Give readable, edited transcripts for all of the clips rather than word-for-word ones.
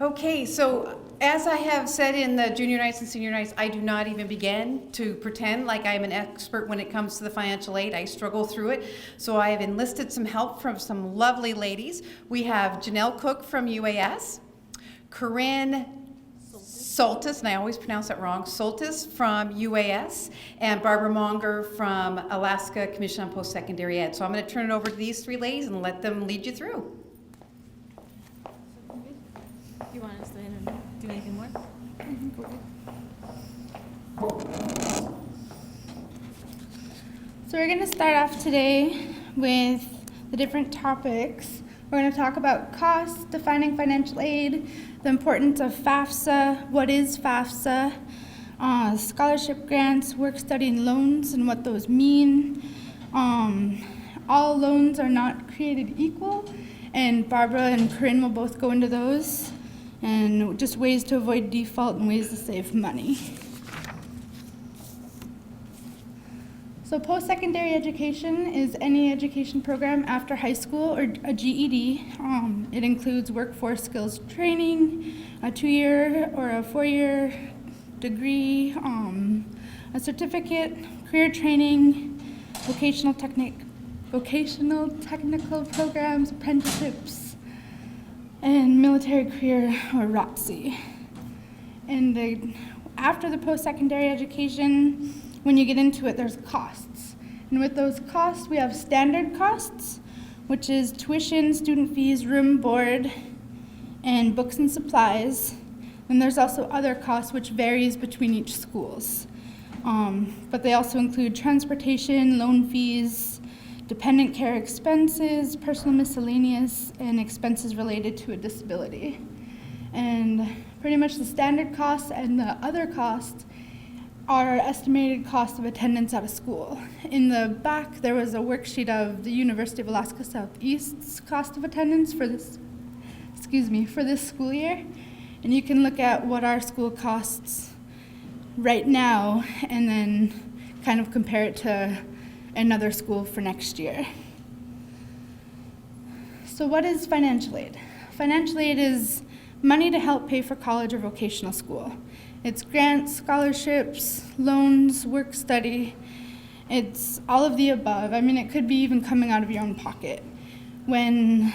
Okay, so as I have said in the junior nights and senior nights, I do not even begin to pretend like I'm an expert when it comes to the financial aid. I struggle through it. So I have enlisted some help from some lovely ladies. We have Janelle Cook from UAS, Corinne Soltis, and I always pronounce that wrong, Soltis from UAS, and Barbara Monger from Alaska Commission on Post-Secondary Ed. So I'm going to turn it over to these three ladies and let them lead you through. You want us to do anything more? So we're going to start off today with the different topics. We're going to talk about costs, defining financial aid, the importance of FAFSA, what is FAFSA, scholarship grants, work study and loans and what those mean. All loans are not created equal, and Barbara and Corinne will both go into those, and just ways to avoid default and ways to save money. So post-secondary education is any education program after high school or a GED. It includes workforce skills training, a 2-year or a 4-year degree, a certificate, career training, vocational technical programs, apprenticeships, and military career or ROTC. And after the post-secondary education, when you get into it, there's costs. And with those costs, we have standard costs, which is tuition, student fees, room, board, and books and supplies. And there's also other costs, which varies between each schools. But they also include transportation, loan fees, dependent care expenses, personal miscellaneous, and expenses related to a disability. And pretty much the standard costs and the other costs are estimated cost of attendance at a school. In the back, there was a worksheet of the University of Alaska Southeast's cost of attendance for this school year. And you can look at what our school costs right now and then kind of compare it to another school for next year. So what is financial aid? Financial aid is money to help pay for college or vocational school. It's grants, scholarships, loans, work study. It's all of the above. I mean, it could be even coming out of your own pocket. When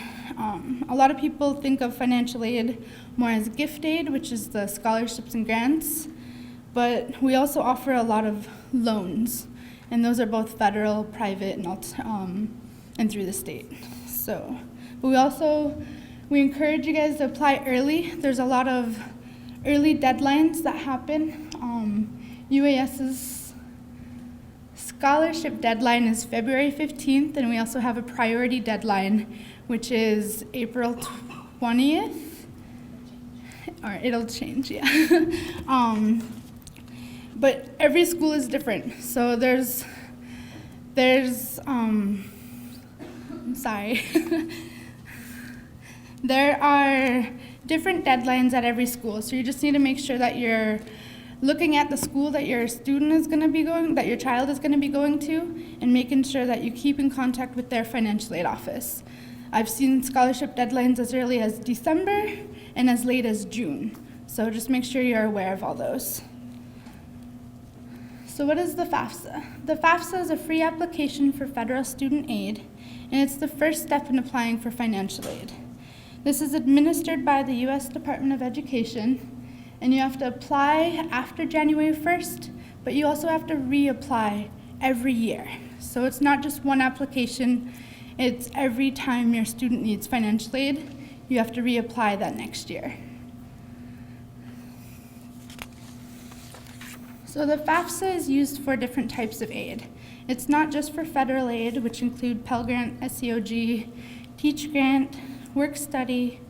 a lot of people think of financial aid more as gift aid, which is the scholarships and grants, but we also offer a lot of loans, and those are both federal, private, and through the state. So, but we encourage you guys to apply early. There's a lot of early deadlines that happen. UAS's scholarship deadline is February 15th, and we also have a priority deadline, which is April 20th. Or it'll change, yeah. But every school is different. So I'm sorry. There are different deadlines at every school. So you just need to make sure that you're looking at the school that your student is going to be going, that your child is going to be going to, and making sure that you keep in contact with their financial aid office. I've seen scholarship deadlines as early as December and as late as June. So just make sure you're aware of all those. So what is the FAFSA? The FAFSA is a free application for federal student aid, and it's the first step in applying for financial aid. This is administered by the U.S. Department of Education, and you have to apply after January 1st, but you also have to reapply every year. So it's not just one application, it's every time your student needs financial aid, you have to reapply that next year. So the FAFSA is used for different types of aid. It's not just for federal aid, which include Pell Grant, SEOG, Teach Grant, Work Study,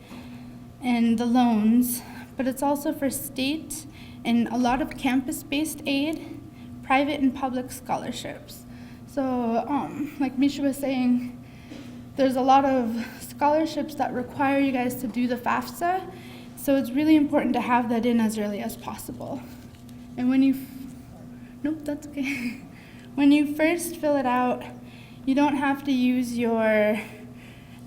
and the loans, but it's also for state and a lot of campus-based aid, private and public scholarships. So like Misha was saying, there's a lot of scholarships that require you guys to do the FAFSA, so it's really important to have that in as early as possible. And nope, that's okay. When you first fill it out, you don't have to use your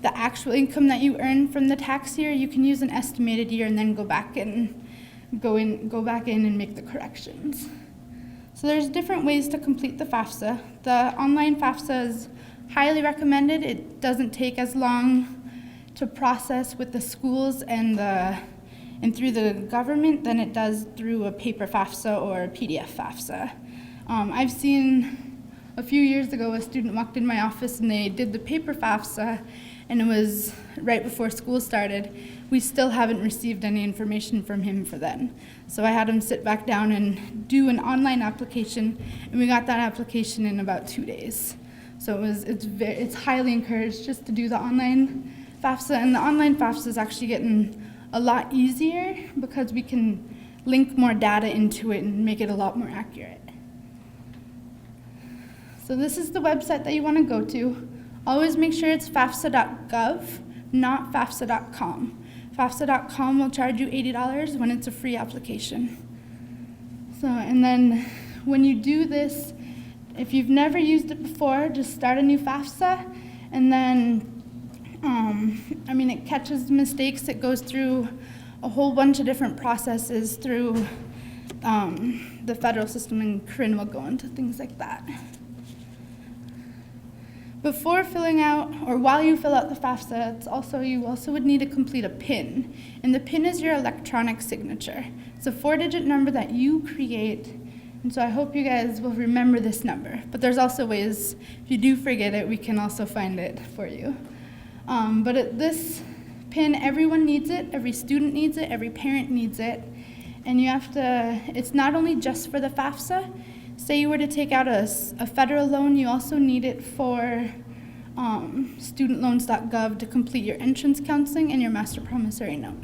the actual income that you earn from the tax year, you can use an estimated year and then go back in and make the corrections. So there's different ways to complete the FAFSA. The online FAFSA is highly recommended. It doesn't take as long to process with the schools and through the government than it does through a paper FAFSA or a PDF FAFSA. I've seen a few years ago a student walked in my office and they did the paper FAFSA, and it was right before school started. We still haven't received any information from him for then. So I had him sit back down and do an online application, and we got that application in about 2 days. So it's highly encouraged just to do the online FAFSA, and the online FAFSA is actually getting a lot easier because we can link more data into it and make it a lot more accurate. So this is the website that you want to go to. Always make sure it's fafsa.gov, not fafsa.com. FAFSA.com will charge you $80 when it's a free application. So, and then when you do this, if you've never used it before, just start a new FAFSA, and then, it catches mistakes. It goes through a whole bunch of different processes through the federal system, and Corinne will go into things like that. Before filling out, or while you fill out the FAFSA, you also would need to complete a PIN. And the PIN is your electronic signature. It's a 4-digit number that you create. And so I hope you guys will remember this number. But there's also ways, if you do forget it, we can also find it for you. This PIN, everyone needs it. Every student needs it. Every parent needs it. And it's not only just for the FAFSA. Say you were to take out a federal loan, you also need it for studentloans.gov to complete your entrance counseling and your master promissory note.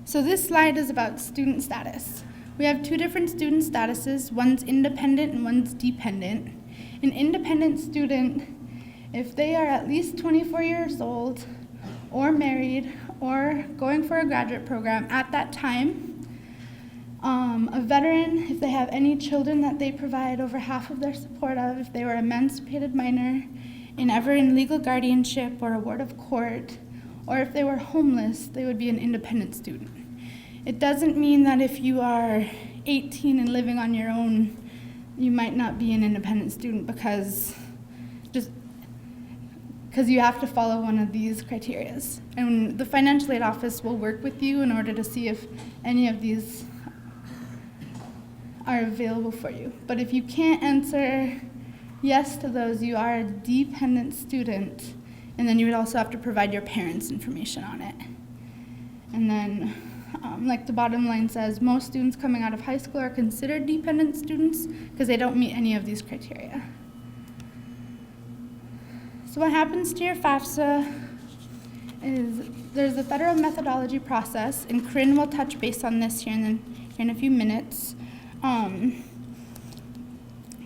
So this slide is about student status. We have 2 different student statuses. One's independent and one's dependent. An independent student, if they are at least 24 years old or married or going for a graduate program at that time, a veteran, if they have any children that they provide over half of their support of, if they were emancipated minor, and ever in legal guardianship or a ward of court, or if they were homeless, they would be an independent student. It doesn't mean that if you are 18 and living on your own, you might not be an independent student because you have to follow one of these criteria. And the financial aid office will work with you in order to see if any of these are available for you. But if you can't answer yes to those, you are a dependent student, and then you would also have to provide your parents' information on it. And then, like the bottom line says, most students coming out of high school are considered dependent students because they don't meet any of these criteria. So what happens to your FAFSA is there's a federal methodology process, and Corinne will touch base on this here in a few minutes.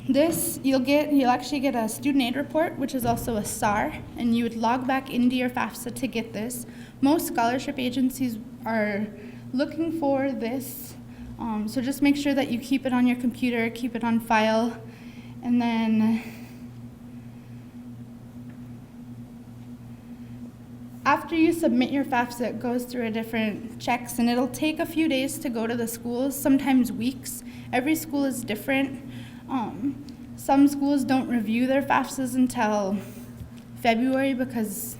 You'll actually get a student aid report, which is also a SAR, and you would log back into your FAFSA to get this. Most scholarship agencies are looking for this, so just make sure that you keep it on your computer, keep it on file, and then after you submit your FAFSA, it goes through a different checks, and it'll take a few days to go to the schools, sometimes weeks. Every school is different. Some schools don't review their FAFSAs until February because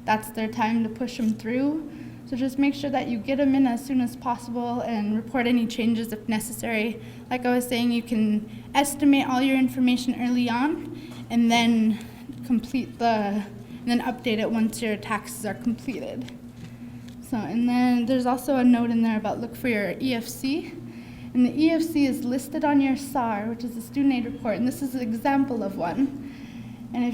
that's their time to push them through. So just make sure that you get them in as soon as possible and report any changes if necessary. Like I was saying, you can estimate all your information early on and then update it once your taxes are completed. And then there's also a note in there about look for your EFC. And the EFC is listed on your SAR, which is a student aid report, and this is an example of one. And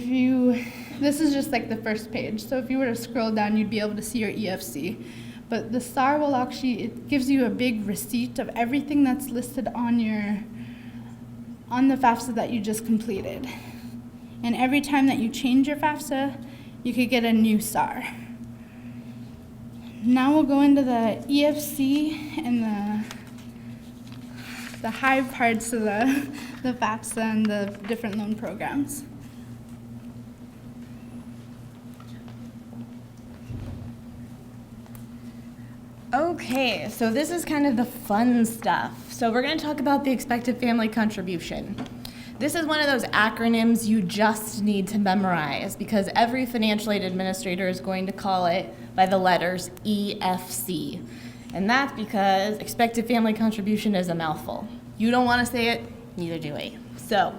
this is just like the first page, so if you were to scroll down, you'd be able to see your EFC. But the SAR it gives you a big receipt of everything that's listed on the FAFSA that you just completed. And every time that you change your FAFSA, you could get a new SAR. Now we'll go into the EFC and the high parts of the FAFSA and the different loan programs. Okay, so this is kind of the fun stuff. So we're going to talk about the expected family contribution. This is one of those acronyms you just need to memorize because every financial aid administrator is going to call it by the letters EFC. And that's because expected family contribution is a mouthful. You don't want to say it, neither do we. So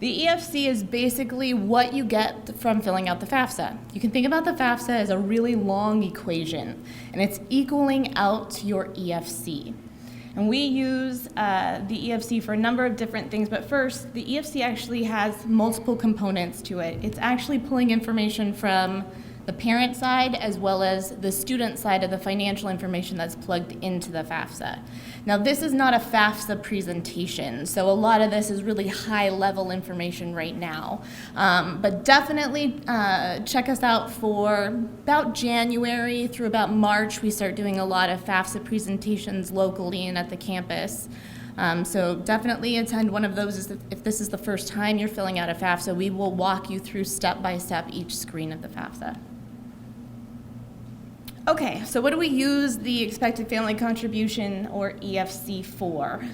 the EFC is basically what you get from filling out the FAFSA. You can think about the FAFSA as a really long equation, and it's equaling out your EFC. And we use the EFC for a number of different things, but first, the EFC actually has multiple components to it. It's actually pulling information from the parent side as well as the student side of the financial information that's plugged into the FAFSA. Now, this is not a FAFSA presentation, so a lot of this is really high-level information right now. But definitely check us out for about January through about March. We start doing a lot of FAFSA presentations locally and at the campus. So definitely attend one of those if this is the first time you're filling out a FAFSA. We will walk you through step-by-step each screen of the FAFSA. Okay, so what do we use the expected family contribution, or EFC, for?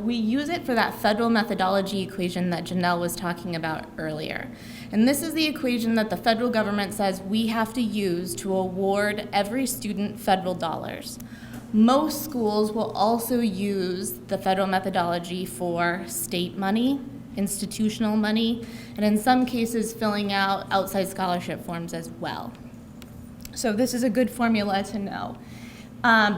We use it for that federal methodology equation that Janelle was talking about earlier. And this is the equation that the federal government says we have to use to award every student federal dollars. Most schools will also use the federal methodology for state money, institutional money, and in some cases filling out outside scholarship forms as well. So this is a good formula to know.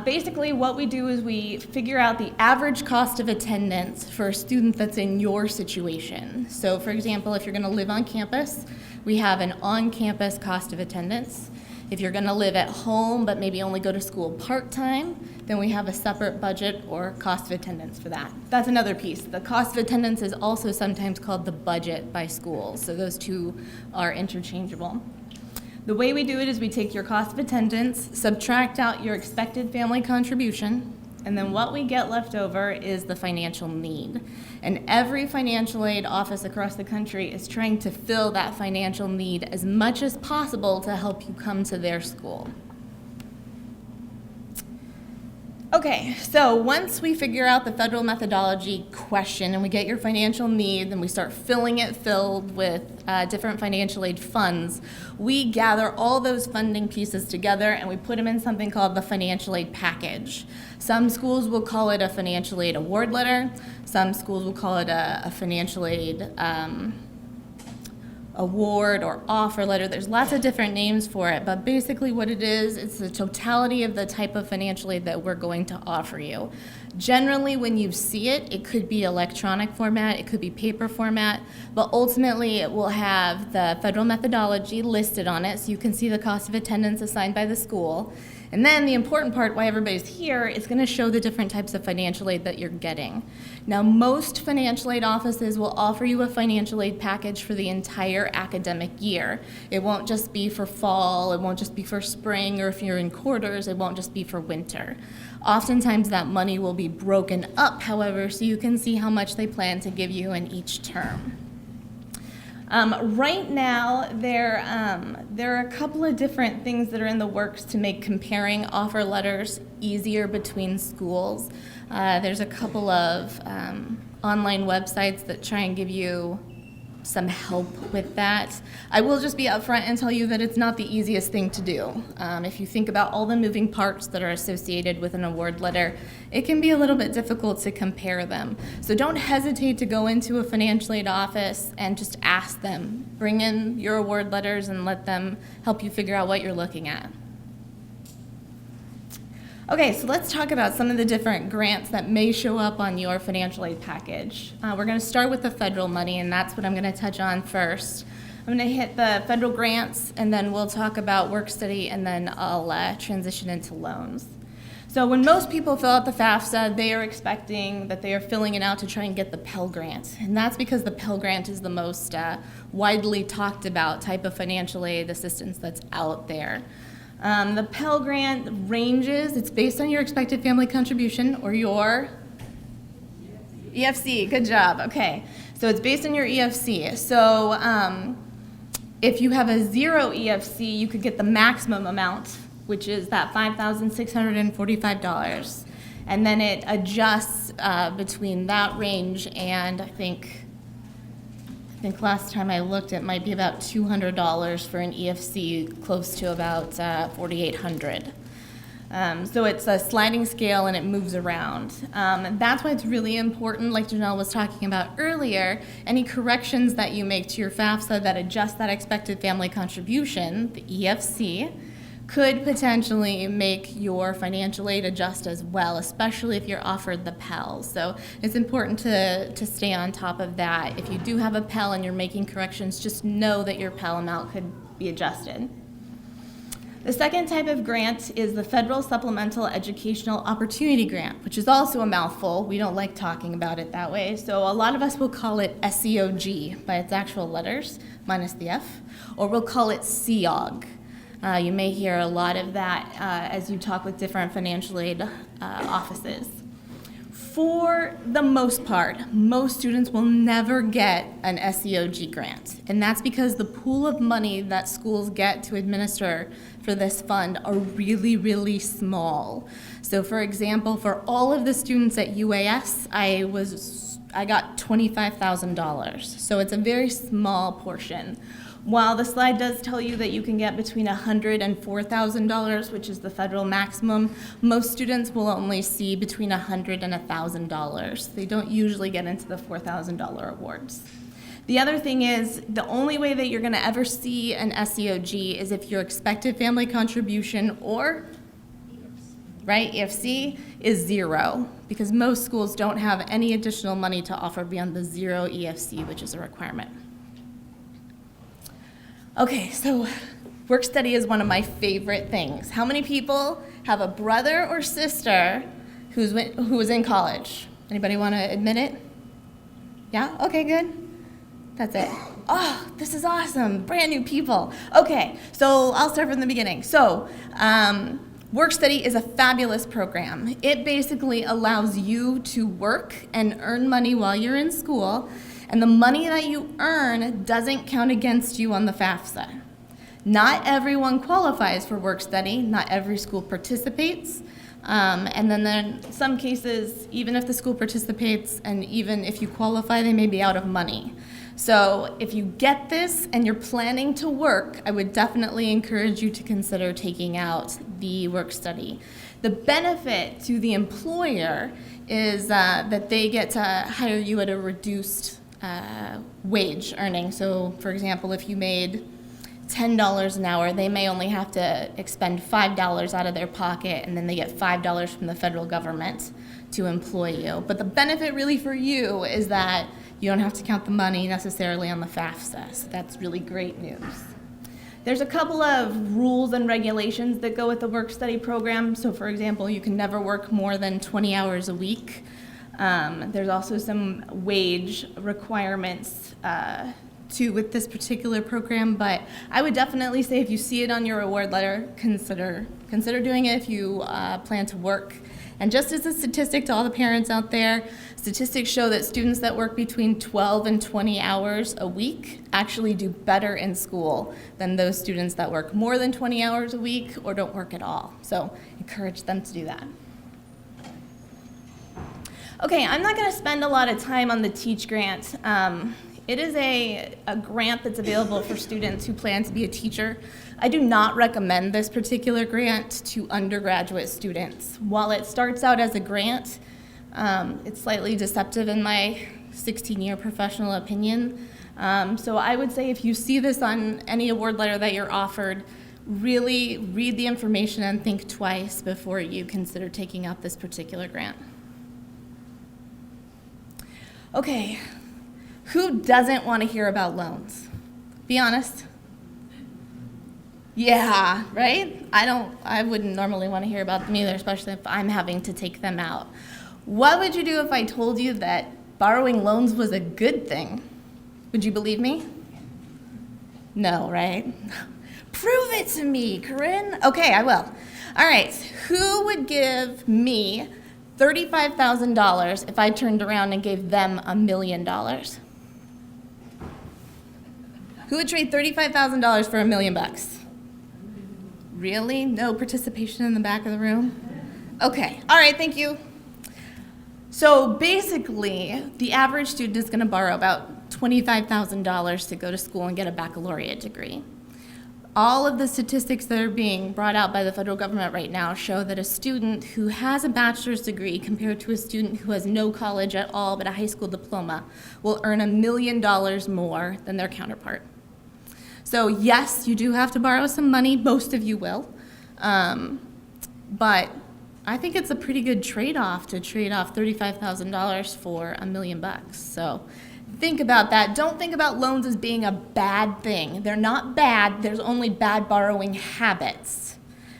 Basically, what we do is we figure out the average cost of attendance for a student that's in your situation. So for example, if you're going to live on campus, we have an on-campus cost of attendance. If you're going to live at home but maybe only go to school part-time, then we have a separate budget or cost of attendance for that. That's another piece. The cost of attendance is also sometimes called the budget by school, so those two are interchangeable. The way we do it is we take your cost of attendance, subtract out your expected family contribution, and then what we get left over is the financial need. And every financial aid office across the country is trying to fill that financial need as much as possible to help you come to their school. Okay, so once we figure out the federal methodology question and we get your financial need and we start filling it filled with different financial aid funds, we gather all those funding pieces together and we put them in something called the financial aid package. Some schools will call it a financial aid award letter. Some schools will call it a financial aid award or offer letter. There's lots of different names for it, but basically what it is, it's the totality of the type of financial aid that we're going to offer you. Generally, when you see it, it could be electronic format, it could be paper format, but ultimately it will have the federal methodology listed on it so you can see the cost of attendance assigned by the school. And then the important part, why everybody's here, is going to show the different types of financial aid that you're getting. Now, most financial aid offices will offer you a financial aid package for the entire academic year. It won't just be for fall, it won't just be for spring, or if you're in quarters, it won't just be for winter. Oftentimes that money will be broken up, however, so you can see how much they plan to give you in each term. Right now, there are a couple of different things that are in the works to make comparing offer letters easier between schools. There's a couple of online websites that try and give you some help with that. I will just be upfront and tell you that it's not the easiest thing to do. If you think about all the moving parts that are associated with an award letter, it can be a little bit difficult to compare them. So don't hesitate to go into a financial aid office and just ask them. Bring in your award letters and let them help you figure out what you're looking at. Okay, so let's talk about some of the different grants that may show up on your financial aid package. We're going to start with the federal money, and that's what I'm going to touch on first. I'm going to hit the federal grants, and then we'll talk about work study, and then I'll transition into loans. So when most people fill out the FAFSA, they are expecting that they are filling it out to try and get the Pell Grant. And that's because the Pell Grant is the most widely talked about type of financial aid assistance that's out there. The Pell Grant ranges, it's based on your expected family contribution or your EFC, good job, okay. So it's based on your EFC. So if you have a 0 EFC, you could get the maximum amount, which is that $5,645. And then it adjusts between that range and I think last time I looked, it might be about $200 for an EFC, close to about $4,800. So it's a sliding scale and it moves around. That's why it's really important, like Janelle was talking about earlier, any corrections that you make to your FAFSA that adjust that expected family contribution, the EFC, could potentially make your financial aid adjust as well, especially if you're offered the Pell. So it's important to stay on top of that. If you do have a Pell and you're making corrections, just know that your Pell amount could be adjusted. The second type of grant is the Federal Supplemental Educational Opportunity Grant, which is also a mouthful. We don't like talking about it that way. So a lot of us will call it SEOG by its actual letters, minus the F, or we'll call it SEOG. You may hear a lot of that as you talk with different financial aid offices. For the most part, most students will never get an SEOG grant, and that's because the pool of money that schools get to administer for this fund are really, really small. So for example, for all of the students at UAS, I got $25,000, so it's a very small portion. While the slide does tell you that you can get between $100,000 and $4,000, which is the federal maximum, most students will only see between $100,000 and $1,000. They don't usually get into the $4,000 awards. The other thing is, the only way that you're going to ever see an SEOG is if your expected family contribution or EFC is zero, because most schools don't have any additional money to offer beyond the zero EFC, which is a requirement. Okay, so work study is one of my favorite things. How many people have a brother or sister who was in college? Anybody want to admit it? Yeah? Okay, good. That's it. Oh, this is awesome. Brand new people. Okay, so I'll start from the beginning. So, work study is a fabulous program. It basically allows you to work and earn money while you're in school, and the money that you earn doesn't count against you on the FAFSA. Not everyone qualifies for work study. Not every school participates. And then in some cases, even if the school participates and even if you qualify, they may be out of money. So if you get this and you're planning to work, I would definitely encourage you to consider taking out the work study. The benefit to the employer is that they get to hire you at a reduced wage earning. So for example, if you made $10 an hour, they may only have to expend $5 out of their pocket, and then they get $5 from the federal government to employ you. But the benefit really for you is that you don't have to count the money necessarily on the FAFSA, so that's really great news. There's a couple of rules and regulations that go with the work-study program. So for example, you can never work more than 20 hours a week. There's also some wage requirements with this particular program, but I would definitely say if you see it on your award letter, consider doing it if you plan to work. And just as a statistic to all the parents out there, statistics show that students that work between 12 and 20 hours a week actually do better in school than those students that work more than 20 hours a week or don't work at all. So encourage them to do that. Okay, I'm not going to spend a lot of time on the TEACH grant. It is a grant that's available for students who plan to be a teacher. I do not recommend this particular grant to undergraduate students. While it starts out as a grant, it's slightly deceptive in my 16-year professional opinion. So I would say if you see this on any award letter that you're offered, really read the information and think twice before you consider taking out this particular grant. Okay. Who doesn't want to hear about loans? Be honest. Yeah, right? I wouldn't normally want to hear about them either, especially if I'm having to take them out. What would you do if I told you that borrowing loans was a good thing? Would you believe me? No, right? Prove it to me, Corinne. Okay, I will. All right, who would give me $35,000 if I turned around and gave them $1 million? Who would trade $35,000 for $1 million? Really? No participation in the back of the room? Okay, all right, thank you. So basically, the average student is going to borrow about $25,000 to go to school and get a baccalaureate degree. All of the statistics that are being brought out by the federal government right now show that a student who has a bachelor's degree compared to a student who has no college at all but a high school diploma will earn $1 million more than their counterpart. So yes, you do have to borrow some money, most of you will, but I think it's a pretty good trade-off to trade off $35,000 for $1 million. So think about that. Don't think about loans as being a bad thing. They're not bad. There's only bad borrowing habits.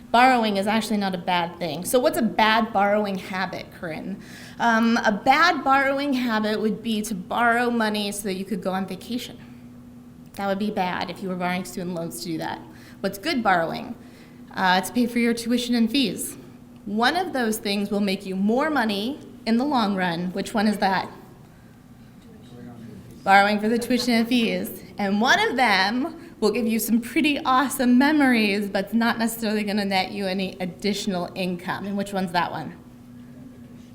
Borrowing is actually not a bad thing. So what's a bad borrowing habit, Corinne? A bad borrowing habit would be to borrow money so that you could go on vacation. That would be bad if you were borrowing student loans to do that. What's good borrowing? To pay for your tuition and fees. One of those things will make you more money in the long run. Which one is that? Borrowing for the tuition and fees. And one of them will give you some pretty awesome memories, but it's not necessarily going to net you any additional income. And which one's that one?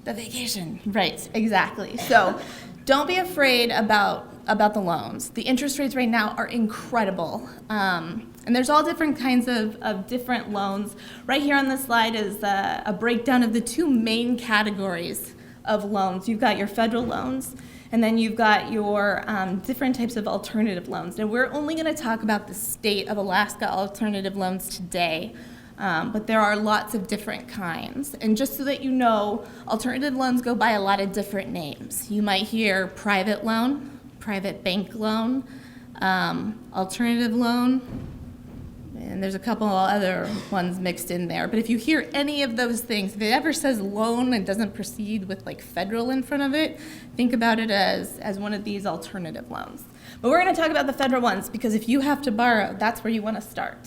The vacation. Right, exactly. So don't be afraid about the loans. The interest rates right now are incredible. And there's all different kinds of different loans. Right here on this slide is a breakdown of the two main categories of loans. You've got your federal loans, and then you've got your different types of alternative loans. Now, we're only going to talk about the state of Alaska alternative loans today, but there are lots of different kinds. And just so that you know, alternative loans go by a lot of different names. You might hear private loan, private bank loan, alternative loan, and there's a couple other ones mixed in there. But if you hear any of those things, if it ever says loan and doesn't proceed with like federal in front of it, think about it as one of these alternative loans. But we're going to talk about the federal ones because if you have to borrow, that's where you want to start.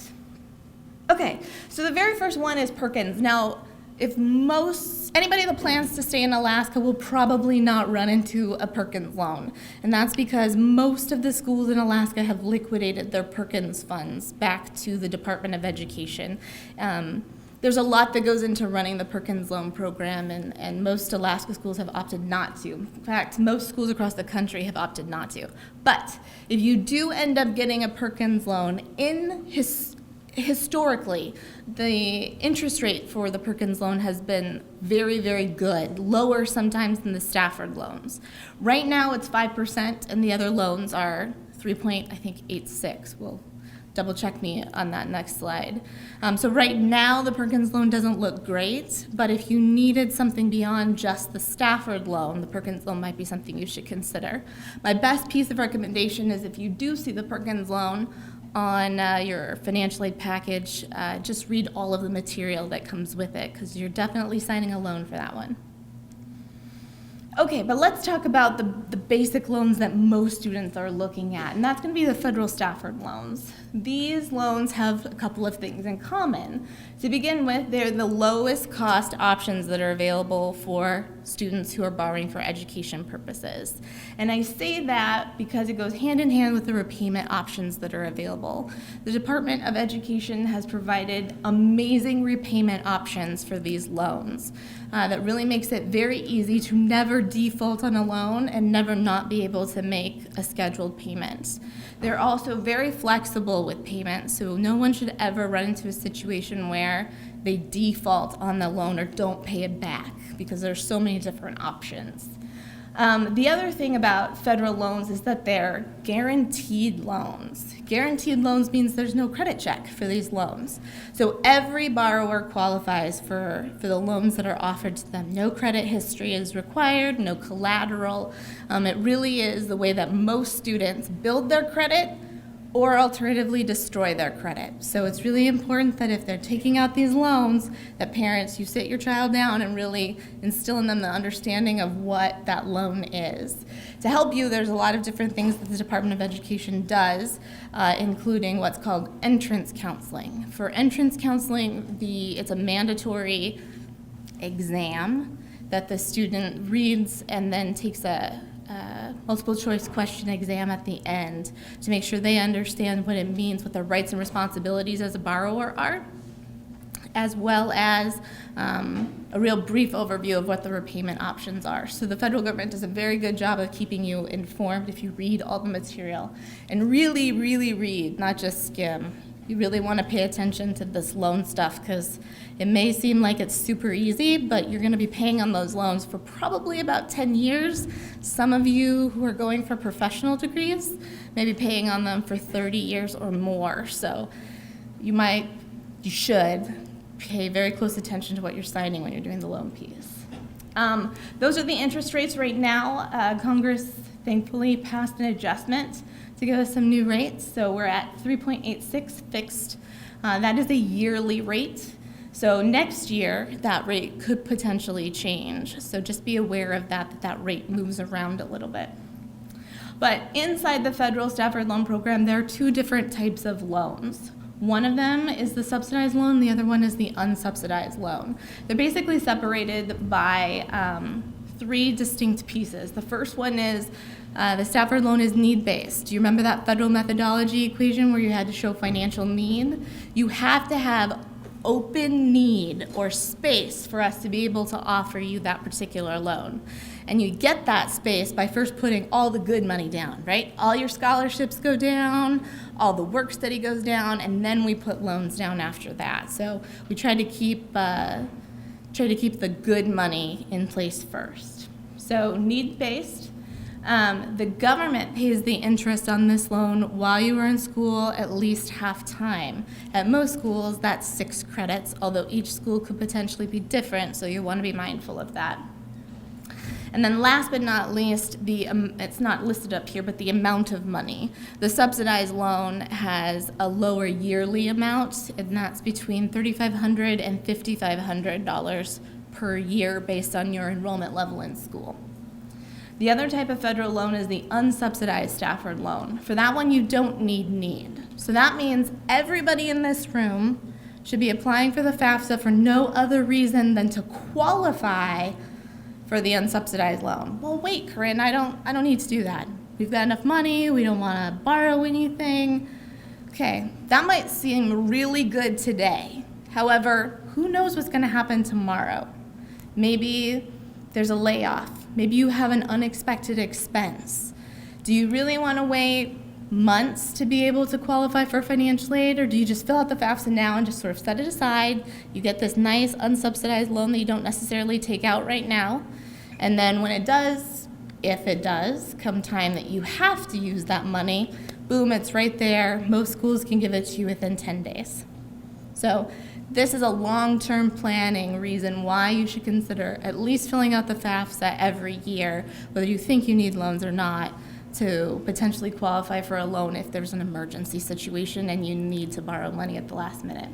Okay, so the very first one is Perkins. Now, anybody that plans to stay in Alaska will probably not run into a Perkins loan. And that's because most of the schools in Alaska have liquidated their Perkins funds back to the Department of Education. There's a lot that goes into running the Perkins loan program, and most Alaska schools have opted not to. In fact, most schools across the country have opted not to. But if you do end up getting a Perkins loan, historically, the interest rate for the Perkins loan has been very, very good, lower sometimes than the Stafford loans. Right now it's 5%, and the other loans are 3.86. We'll double check me on that next slide. So right now the Perkins loan doesn't look great, but if you needed something beyond just the Stafford loan, the Perkins loan might be something you should consider. My best piece of recommendation is if you do see the Perkins loan on your financial aid package, just read all of the material that comes with it, because you're definitely signing a loan for that one. Okay, but let's talk about the basic loans that most students are looking at, and that's going to be the federal Stafford loans. These loans have a couple of things in common. To begin with, they're the lowest cost options that are available for students who are borrowing for education purposes. And I say that because it goes hand in hand with the repayment options that are available. The Department of Education has provided amazing repayment options for these loans that really makes it very easy to never default on a loan and never not be able to make a scheduled payment. They're also very flexible with payments, so no one should ever run into a situation where they default on the loan or don't pay it back, because there's so many different options. The other thing about federal loans is that they're guaranteed loans. Guaranteed loans means there's no credit check for these loans. So every borrower qualifies for the loans that are offered to them. No credit history is required, no collateral. It really is the way that most students build their credit or alternatively destroy their credit. So it's really important that if they're taking out these loans, that parents, you sit your child down and really instill in them the understanding of what that loan is. To help you, there's a lot of different things that the Department of Education does, including what's called entrance counseling. For entrance counseling, it's a mandatory exam that the student reads and then takes a multiple choice question exam at the end to make sure they understand what it means, what their rights and responsibilities as a borrower are. as well as a real brief overview of what the repayment options are. So the federal government does a very good job of keeping you informed if you read all the material. And really, really read, not just skim. You really want to pay attention to this loan stuff because it may seem like it's super easy, but you're going to be paying on those loans for probably about 10 years. Some of you who are going for professional degrees may be paying on them for 30 years or more. So you should pay very close attention to what you're signing when you're doing the loan piece. Those are the interest rates right now. Congress thankfully passed an adjustment to give us some new rates. So we're at 3.86 fixed. That is a yearly rate. So next year, that rate could potentially change. So just be aware of that rate moves around a little bit. But inside the federal Stafford Loan Program, there are two different types of loans. One of them is the subsidized loan, the other one is the unsubsidized loan. They're basically separated by three distinct pieces. The first one is the Stafford loan is need-based. Do you remember that federal methodology equation where you had to show financial need? You have to have open need or space for us to be able to offer you that particular loan. And you get that space by first putting all the good money down, right? All your scholarships go down, all the work study goes down, and then we put loans down after that. So we try to keep the good money in place first. So need-based. The government pays the interest on this loan while you are in school at least half time. At most schools, that's 6 credits, although each school could potentially be different, so you want to be mindful of that. And then last but not least, it's not listed up here, but the amount of money. The subsidized loan has a lower yearly amount, and that's between $3,500 and $5,500 per year based on your enrollment level in school. The other type of federal loan is the unsubsidized Stafford loan. For that one, you don't need. So that means everybody in this room should be applying for the FAFSA for no other reason than to qualify for the unsubsidized loan. Well, wait, Corinne, I don't need to do that. We've got enough money, we don't want to borrow anything. Okay, that might seem really good today. However, who knows what's going to happen tomorrow? Maybe there's a layoff. Maybe you have an unexpected expense. Do you really want to wait months to be able to qualify for financial aid, or do you just fill out the FAFSA now and just sort of set it aside? You get this nice unsubsidized loan that you don't necessarily take out right now, and then when it does, if it does, come time that you have to use that money, boom, it's right there. Most schools can give it to you within 10 days. So this is a long-term planning reason why you should consider at least filling out the FAFSA every year, whether you think you need loans or not, to potentially qualify for a loan if there's an emergency situation and you need to borrow money at the last minute.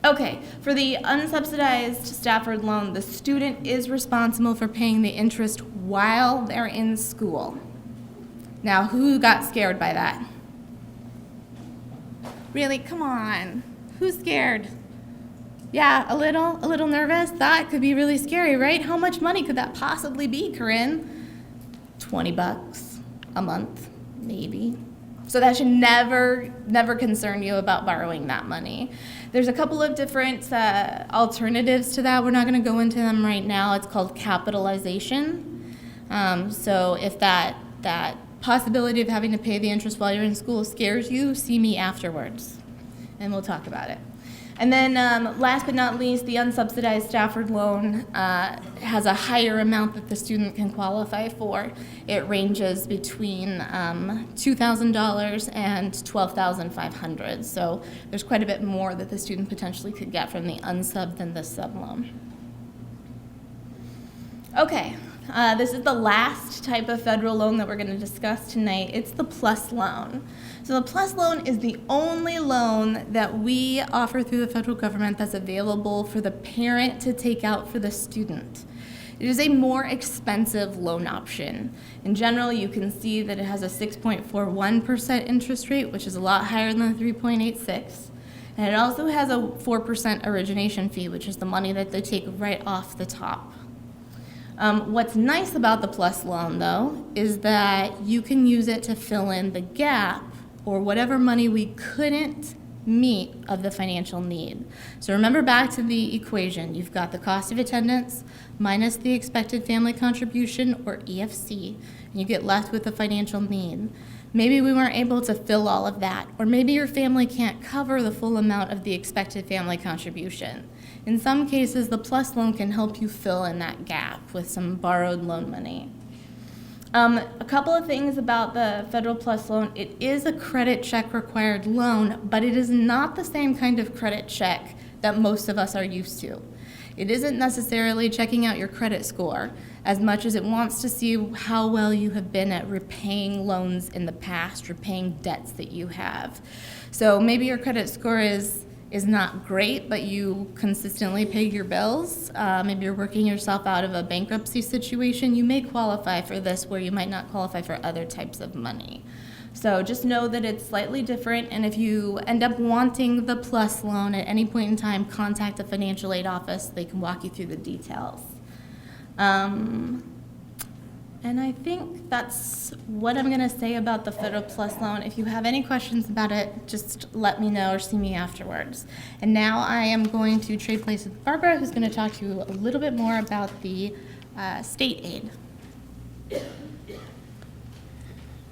Okay, for the unsubsidized Stafford loan, the student is responsible for paying the interest while they're in school. Now, who got scared by that? Really, come on. Who's scared? Yeah, a little nervous? That could be really scary, right? How much money could that possibly be, Corinne? $20 a month, maybe. So that should never concern you about borrowing that money. There's a couple of different alternatives to that. We're not going to go into them right now. It's called capitalization. So if that possibility of having to pay the interest while you're in school scares you, see me afterwards, and we'll talk about it. And then last but not least, the unsubsidized Stafford loan has a higher amount that the student can qualify for. It ranges between $2,000 and $12,500. So there's quite a bit more that the student potentially could get from the unsub than the sub loan. Okay, this is the last type of federal loan that we're going to discuss tonight. It's the PLUS loan. So the PLUS loan is the only loan that we offer through the federal government that's available for the parent to take out for the student. It is a more expensive loan option. In general, you can see that it has a 6.41% interest rate, which is a lot higher than the 3.86. And it also has a 4% origination fee, which is the money that they take right off the top. What's nice about the PLUS loan, though, is that you can use it to fill in the gap or whatever money we couldn't meat of the financial need. So remember back to the equation. You've got the cost of attendance minus the expected family contribution, or EFC, and you get left with the financial need. Maybe we weren't able to fill all of that, or maybe your family can't cover the full amount of the expected family contribution. In some cases, the PLUS loan can help you fill in that gap with some borrowed loan money. A couple of things about the Federal PLUS loan. It is a credit check required loan, but it is not the same kind of credit check that most of us are used to. It isn't necessarily checking out your credit score as much as it wants to see how well you have been at repaying loans in the past, repaying debts that you have. So maybe your credit score is not great, but you consistently pay your bills. Maybe you're working yourself out of a bankruptcy situation. You may qualify for this where you might not qualify for other types of money. So just know that it's slightly different, and if you end up wanting the PLUS loan at any point in time, contact a financial aid office. They can walk you through the details. And I think that's what I'm going to say about the Federal PLUS loan. If you have any questions about it, just let me know or see me afterwards. And now I am going to trade places with Barbara, who's going to talk to you a little bit more about the state aid.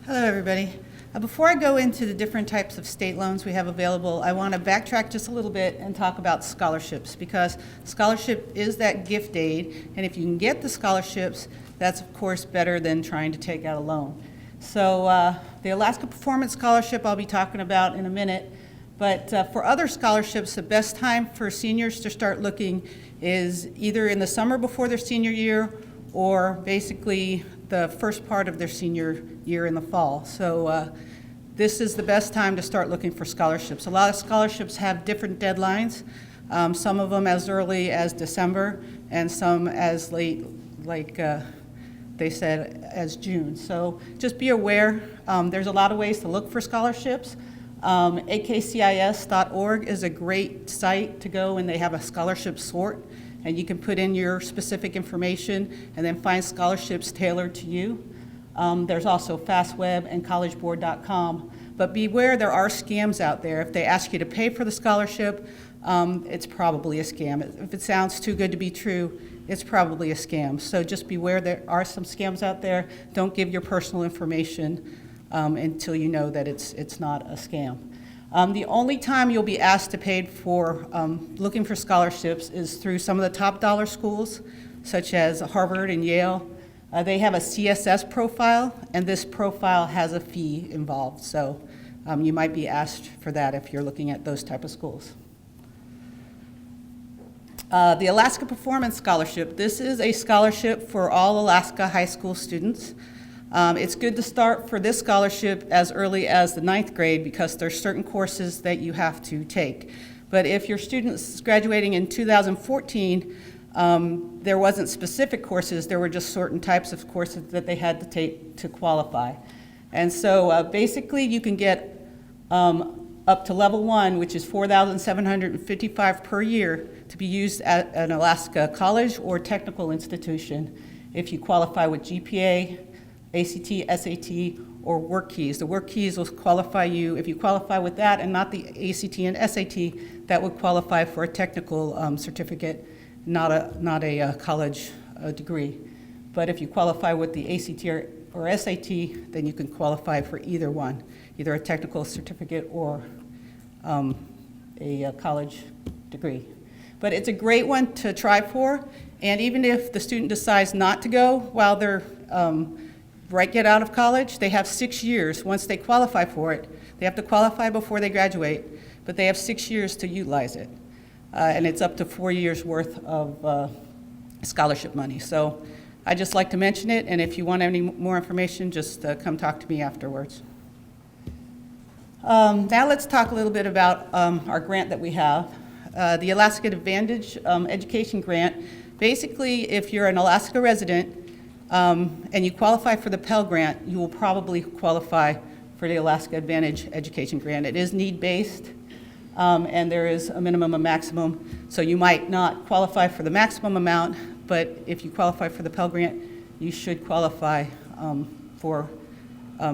Hello, everybody. Before I go into the different types of state loans we have available, I want to backtrack just a little bit and talk about scholarships, because scholarship is that gift aid, and if you can get the scholarships, that's of course better than trying to take out a loan. So the Alaska Performance Scholarship I'll be talking about in a minute, but for other scholarships, the best time for seniors to start looking is either in the summer before their senior year, or basically the first part of their senior year in the fall. So this is the best time to start looking for scholarships. A lot of scholarships have different deadlines, some of them as early as December, and some as late, like they said, as June. So just be aware, there's a lot of ways to look for scholarships. akcis.org is a great site to go, and they have a scholarship sort, and you can put in your specific information and then find scholarships tailored to you. There's also FastWeb and collegeboard.com. But beware, there are scams out there. If they ask you to pay for the scholarship, it's probably a scam. If it sounds too good to be true, it's probably a scam. So just beware, there are some scams out there. Don't give your personal information until you know that it's not a scam. The only time you'll be asked to pay for looking for scholarships is through some of the top dollar schools, such as Harvard and Yale. They have a CSS profile, and this profile has a fee involved. So you might be asked for that if you're looking at those type of schools. The Alaska Performance Scholarship. This is a scholarship for all Alaska high school students. It's good to start for this scholarship as early as the 9th grade because there's certain courses that you have to take. But if your student's graduating in 2014, there wasn't specific courses, there were just certain types of courses that they had to take to qualify. And so basically you can get up to level 1, which is $4,755 per year to be used at an Alaska college or technical institution if you qualify with GPA, ACT, SAT, or work keys. The work keys will qualify you, if you qualify with that and not the ACT and SAT, that would qualify for a technical certificate, not a college degree. But if you qualify with the ACT or SAT, then you can qualify for either one, either a technical certificate or a college degree. But it's a great one to try for, and even if the student decides not to go while they're get out of college, they have 6 years. Once they qualify for it, they have to qualify before they graduate, but they have 6 years to utilize it. And it's up to 4 years worth of scholarship money. So I just like to mention it, and if you want any more information, just come talk to me afterwards. Now let's talk a little bit about our grant that we have. The Alaska Advantage Education Grant. Basically, if you're an Alaska resident and you qualify for the Pell Grant, you will probably qualify for the Alaska Advantage Education Grant. It is need-based, and there is a minimum and maximum, so you might not qualify for the maximum amount, but if you qualify for the Pell Grant, you should qualify for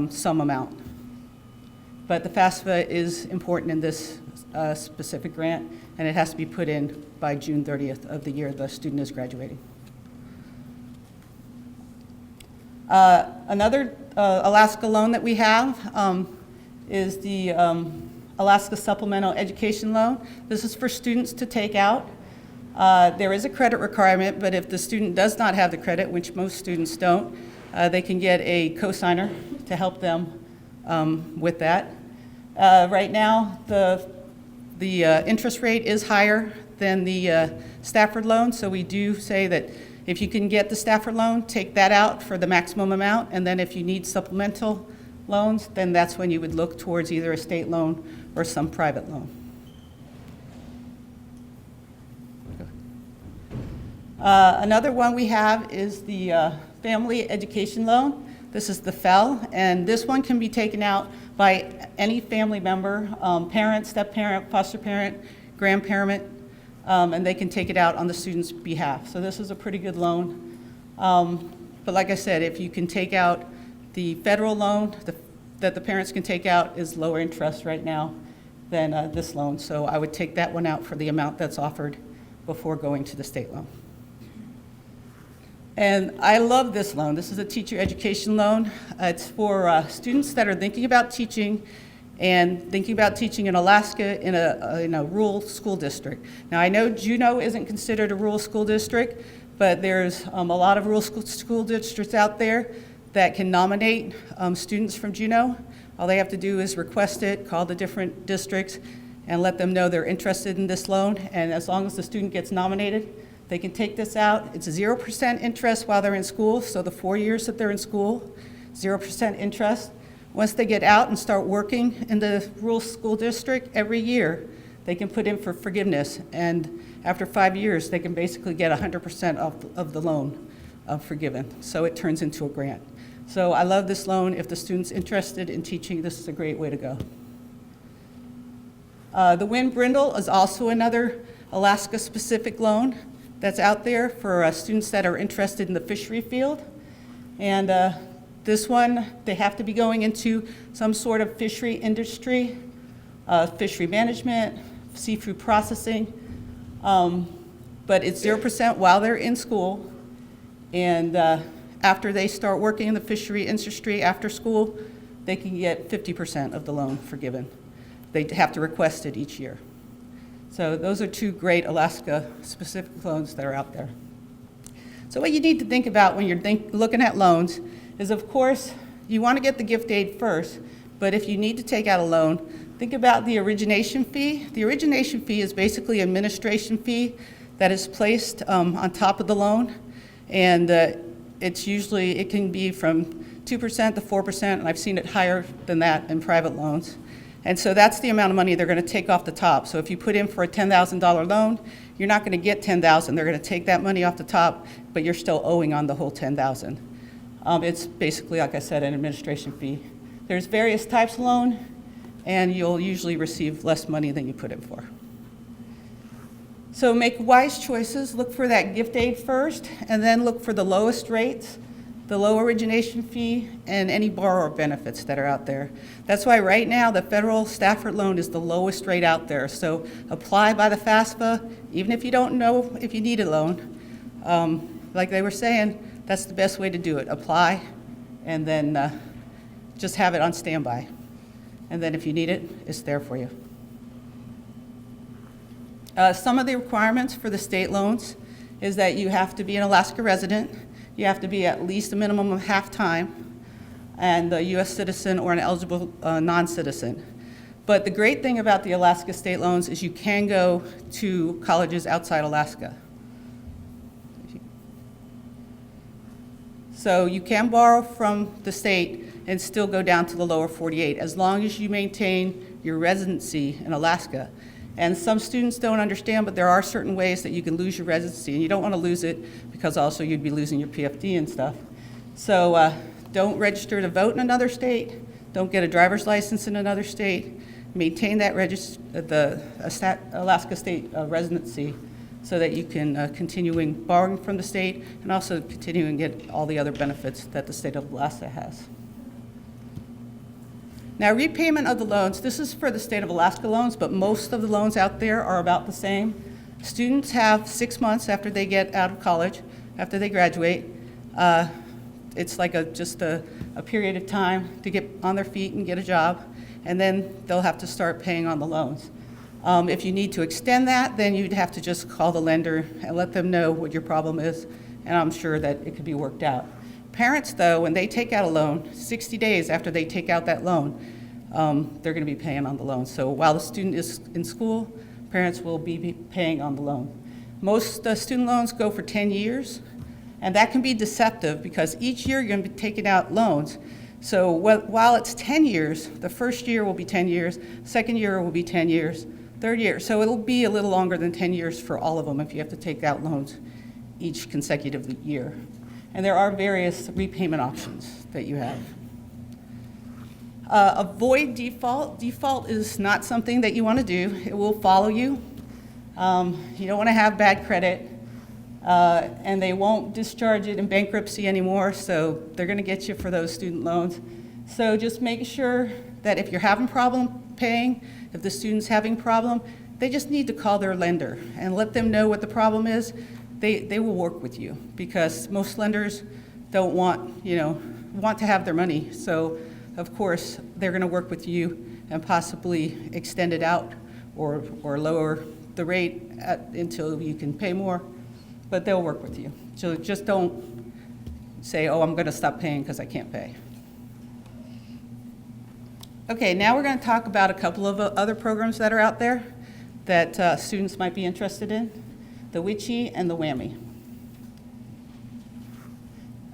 some amount. But the FAFSA is important in this specific grant, and it has to be put in by June 30th of the year the student is graduating. Another Alaska loan that we have is the Alaska Supplemental Education Loan. This is for students to take out. There is a credit requirement, but if the student does not have the credit, which most students don't, they can get a co-signer to help them with that. Right now, the interest rate is higher than the Stafford loan, so we do say that if you can get the Stafford loan, take that out for the maximum amount, and then if you need supplemental loans, then that's when you would look towards either a state loan or some private loan. Another one we have is the Family Education Loan. This is the FEL, and this one can be taken out by any family member, parent, step-parent, foster parent, grandparent, and they can take it out on the student's behalf. So this is a pretty good loan. But like I said, if you can take out the federal loan that the parents can take out is lower interest right now than this loan. So I would take that one out for the amount that's offered before going to the state loan. And I love this loan. This is a teacher education loan. It's for students that are thinking about teaching and thinking about teaching in Alaska in a rural school district. Now I know Juneau isn't considered a rural school district, but there's a lot of rural school districts out there that can nominate students from Juneau. All they have to do is request it, call the different districts, and let them know they're interested in this loan. And as long as the student gets nominated, they can take this out. It's 0% interest while they're in school, so the 4 years that they're in school, 0% interest. Once they get out and start working in the rural school district, every year they can put in for forgiveness. And after 5 years, they can basically get 100% of the loan forgiven. So it turns into a grant. So I love this loan. If the student's interested in teaching, this is a great way to go. The Wind Brindle is also another Alaska-specific loan that's out there for students that are interested in the fishery field. And this one, they have to be going into some sort of fishery industry, fishery management, seafood processing, but it's 0% while they're in school. And after they start working in the fishery industry after school, they can get 50% of the loan forgiven. They have to request it each year. So those are two great Alaska-specific loans that are out there. So what you need to think about when you're looking at loans is, of course, you want to get the gift aid first, but if you need to take out a loan, think about the origination fee. The origination fee is basically an administration fee that is placed on top of the loan, and it can be from 2% to 4%, and I've seen it higher than that in private loans. And so that's the amount of money they're going to take off the top. So if you put in for a $10,000 loan, you're not going to get $10,000. They're going to take that money off the top, but you're still owing on the whole $10,000. It's basically, like I said, an administration fee. There's various types of loan, and you'll usually receive less money than you put in for. So make wise choices. Look for that gift aid first, and then look for the lowest rates, the low origination fee, and any borrower benefits that are out there. That's why right now the federal Stafford loan is the lowest rate out there. So apply by the FAFSA, even if you don't know if you need a loan. Like they were saying, that's the best way to do it. Apply, and then just have it on standby. And then if you need it, it's there for you. Some of the requirements for the state loans is that you have to be an Alaska resident. You have to be at least a minimum of half-time, and a U.S. citizen or an eligible non-citizen. But the great thing about the Alaska state loans is you can go to colleges outside Alaska. So you can borrow from the state and still go down to the lower 48 as long as you maintain your residency in Alaska. And some students don't understand, but there are certain ways that you can lose your residency, and you don't want to lose it because also you'd be losing your PFD and stuff. So don't register to vote in another state, don't get a driver's license in another state, maintain that Alaska state residency so that you can continue borrowing from the state and also continue and get all the other benefits that the state of Alaska has. Now, repayment of the loans, this is for the state of Alaska loans, but most of the loans out there are about the same. Students have 6 months after they get out of college, after they graduate. It's like just a period of time to get on their feet and get a job, and then they'll have to start paying on the loans. If you need to extend that, then you'd have to just call the lender and let them know what your problem is, and I'm sure that it could be worked out. Parents, though, when they take out a loan, 60 days after they take out that loan, they're going to be paying on the loan. So while the student is in school, parents will be paying on the loan. Most student loans go for 10 years, and that can be deceptive because each year you're going to be taking out loans. So while it's 10 years, the first year will be 10 years, second year will be 10 years, third year. So it'll be a little longer than 10 years for all of them if you have to take out loans each consecutive year. And there are various repayment options that you have. Avoid default. Default is not something that you want to do. It will follow you. You don't want to have bad credit, and they won't discharge it in bankruptcy anymore, so they're going to get you for those student loans. So just make sure that if you're having problem paying, if the student's having problem, they just need to call their lender and let them know what the problem is. They will work with you because most lenders don't want to have their money. So of course they're going to work with you and possibly extend it out or lower the rate until you can pay more, but they'll work with you. So just don't say, oh, I'm going to stop paying because I can't pay. Okay, now we're going to talk about a couple of other programs that are out there that students might be interested in. The WICHE and the WWAMI.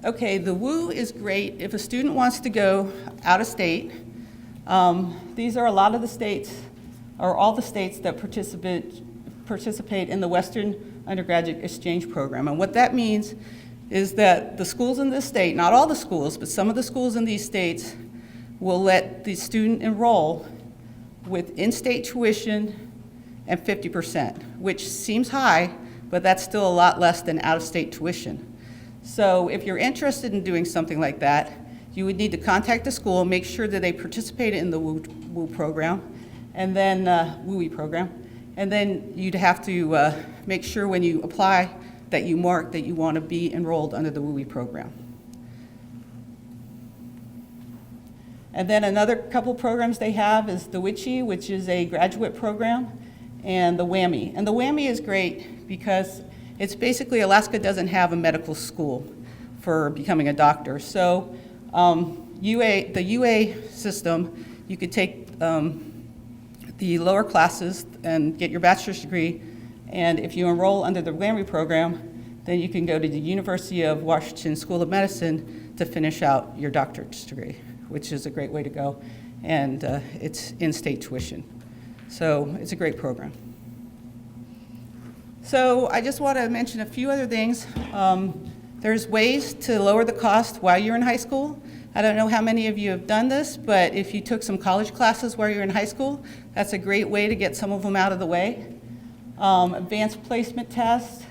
Okay, the WU is great if a student wants to go out of state. These are a lot of the states, or all the states that participate in the Western Undergraduate Exchange Program. And what that means is that the schools in this state, not all the schools, but some of the schools in these states will let the student enroll with in-state tuition and 50%, which seems high, but that's still a lot less than out-of-state tuition. So if you're interested in doing something like that, you would need to contact the school, make sure that they participate in the WU program, and then WUI program, and then you'd have to make sure when you apply that you mark that you want to be enrolled under the WUI program. And then another couple programs they have is the WICHE, which is a graduate program, and the WWAMI. And the WWAMI is great because it's basically Alaska doesn't have a medical school for becoming a doctor. So the UA system, you could take the lower classes and get your bachelor's degree, and if you enroll under the WWAMI program, then you can go to the University of Washington School of Medicine to finish out your doctorate's degree, which is a great way to go, and it's in-state tuition. So it's a great program. So I just want to mention a few other things. There's ways to lower the cost while you're in high school. I don't know how many of you have done this, but if you took some college classes while you're in high school, that's a great way to get some of them out of the way. Advanced placement tests,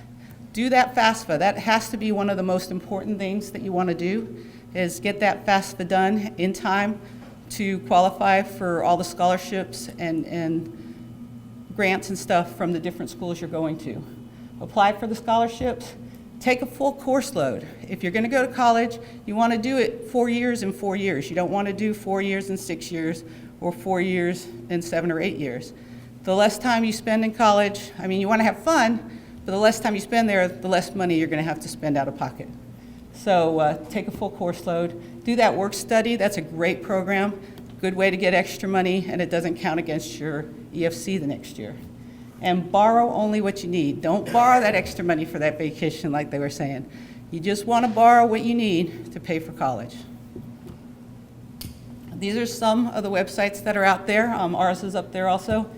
do that FAFSA. That has to be one of the most important things that you want to do, is get that FAFSA done in time to qualify for all the scholarships and grants and stuff from the different schools you're going to. Apply for the scholarships, take a full course load. If you're going to go to college, you want to do it 4 years in 4 years. You don't want to do 4 years in 6 years or 4 years in 7 or 8 years. The less time you spend in college, I mean, you want to have fun, but the less time you spend there, the less money you're going to have to spend out of pocket. So take a full course load. Do that work study. That's a great program. Good way to get extra money, and it doesn't count against your EFC the next year. And borrow only what you need. Don't borrow that extra money for that vacation like they were saying. You just want to borrow what you need to pay for college. These are some of the websites that are out there. Ours is up there also,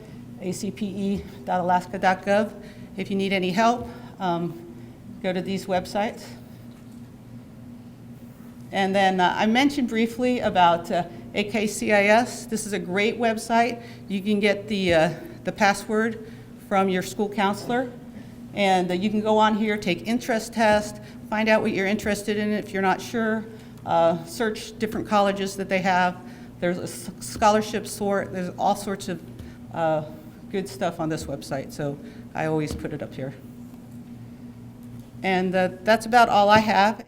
acpe.alaska.gov. If you need any help, go to these websites. And then I mentioned briefly about AKCIS. This is a great website. You can get the password from your school counselor, and you can go on here, take interest test, find out what you're interested in if you're not sure, search different colleges that they have, There's a scholarship sort, there's all sorts of good stuff on this website, so I always put it up here. And that's about all I have.